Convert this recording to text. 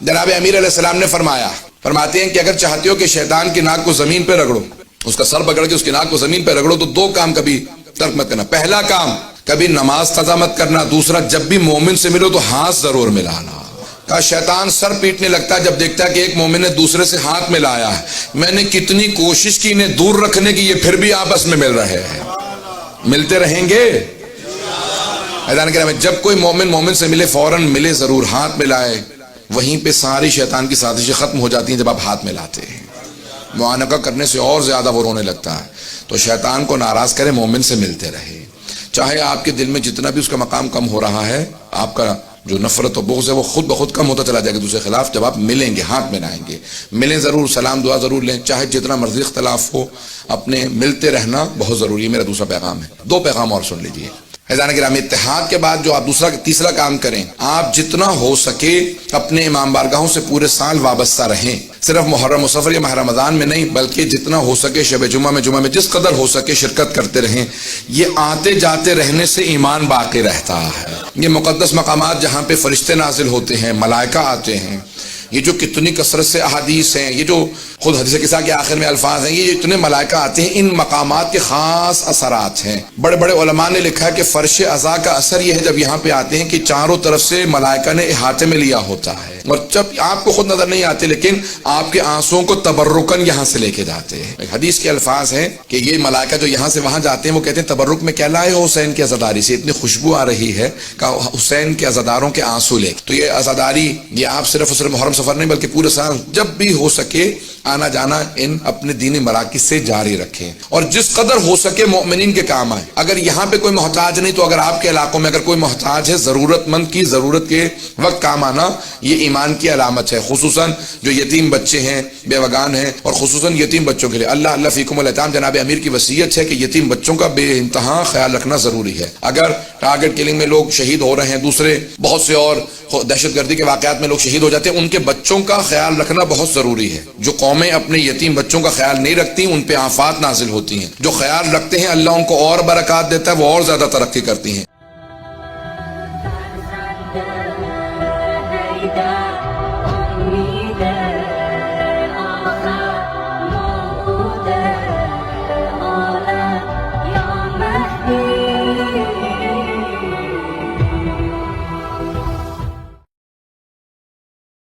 جناب امیر علیہ السلام نے فرماتے ہیں کہ اگر چاہتے ہو کہ شیطان کی ناک کو زمین پہ رگڑو، اس کا سر پکڑ کے اس کی ناک کو زمین پہ رگڑو، تو دو کام کبھی ترک مت کرنا۔ پہلا کام کبھی نماز قضا مت کرنا، دوسرا جب بھی مومن سے ملو تو ہاتھ ضرور ملانا۔ کہ شیطان سر پیٹنے لگتا ہے جب دیکھتا ہے کہ ایک مومن نے دوسرے سے ہاتھ ملایا ہے، میں نے کتنی کوشش کی انہیں دور رکھنے کی، یہ پھر بھی آپس میں مل رہے ہیں۔ ملتے رہیں گے اذان کرام، جب کوئی مومن سے ملے فوراً ملے ضرور، ہاتھ ملائے، وہیں پہ ساری شیطان کی سازشیں ختم ہو جاتی ہیں جب آپ ہاتھ ملاتے ہیں۔ معانقہ کرنے سے اور زیادہ وہ رونے لگتا ہے۔ تو شیطان کو ناراض کرے، مومن سے ملتے رہے، چاہے آپ کے دل میں جتنا بھی اس کا مقام کم ہو رہا ہے، آپ کا جو نفرت و بغض ہے وہ خود بخود کم ہوتا چلا جائے گا دوسرے خلاف، جب آپ ملیں گے، ہاتھ ملائیں گے، ملیں ضرور، سلام دعا ضرور لیں، چاہے جتنا مرضی اختلاف ہو، اپنے ملتے رہنا بہت ضروری ہے۔ میرا دوسرا پیغام ہے، دو پیغام اور سن لیجیے۔ عزیزان گرامی، اتحاد کے بعد جو آپ تیسرا کام کریں، آپ جتنا ہو سکے اپنے امام بارگاہوں سے پورے سال وابستہ رہیں، صرف محرم و سفر یا ماہ رمضان میں نہیں، بلکہ جتنا ہو سکے شب جمعہ میں جس قدر ہو سکے شرکت کرتے رہیں۔ یہ آتے جاتے رہنے سے ایمان باقی رہتا ہے۔ یہ مقدس مقامات جہاں پہ فرشتے نازل ہوتے ہیں، ملائکہ آتے ہیں، یہ جو کتنی کثرت سے احادیث ہیں، یہ جو خود حدیث قصہ کے آخر میں الفاظ ہیں، یہ اتنے ملائکہ آتے ہیں، ان مقامات کے خاص اثرات ہیں۔ بڑے بڑے علماء نے لکھا ہے کہ فرش عزا کا اثر یہ ہے جب یہاں پہ آتے ہیں کہ چاروں طرف سے ملائکہ نے احاطے میں لیا ہوتا ہے، اور جب آپ کو خود نظر نہیں آتے لیکن آپ کے آنسوؤں کو تبرکن یہاں سے لے کے جاتے ہیں۔ ایک حدیث کے الفاظ ہیں کہ یہ ملائکہ جو یہاں سے وہاں جاتے ہیں وہ کہتے ہیں تبرک میں کیا لائے ہو حسین کی عزاداری سے، اتنی خوشبو آ رہی ہے کہ حسین کے عزاداروں کے آنسو لے۔ تو یہ عزاداری یہ آپ صرف محرم سفر نہیں بلکہ پورے سال جب بھی ہو سکے آنا جانا ان اپنے دینی مراکز سے جاری رکھیں، اور جس قدر ہو سکے مومنین کے کام آئیں۔ اگر یہاں پہ کوئی محتاج نہیں تو اگر آپ کے علاقوں میں اگر کوئی محتاج ہے، ضرورت مند کی ضرورت کے وقت کام آنا یہ ایمان کی علامت ہے، خصوصاً جو یتیم بچے ہیں، بیوگان ہیں، اور خصوصاً یتیم بچوں کے لیے اللہ فیکم الیتام، جناب امیر کی وصیت ہے کہ یتیم بچوں کا بے انتہا خیال رکھنا ضروری ہے۔ اگر ٹارگٹ کلنگ میں لوگ شہید ہو رہے ہیں، دوسرے بہت سے اور دہشت گردی کے واقعات میں لوگ شہید ہو جاتے ہیں، ان کے بچوں کا خیال رکھنا بہت ضروری ہے۔ جو قومیں اپنے یتیم بچوں کا خیال نہیں رکھتی ان پہ آفات نازل ہوتی ہیں، جو خیال رکھتے ہیں اللہ ان کو اور برکات دیتا ہے، وہ اور زیادہ ترقی کرتی ہیں۔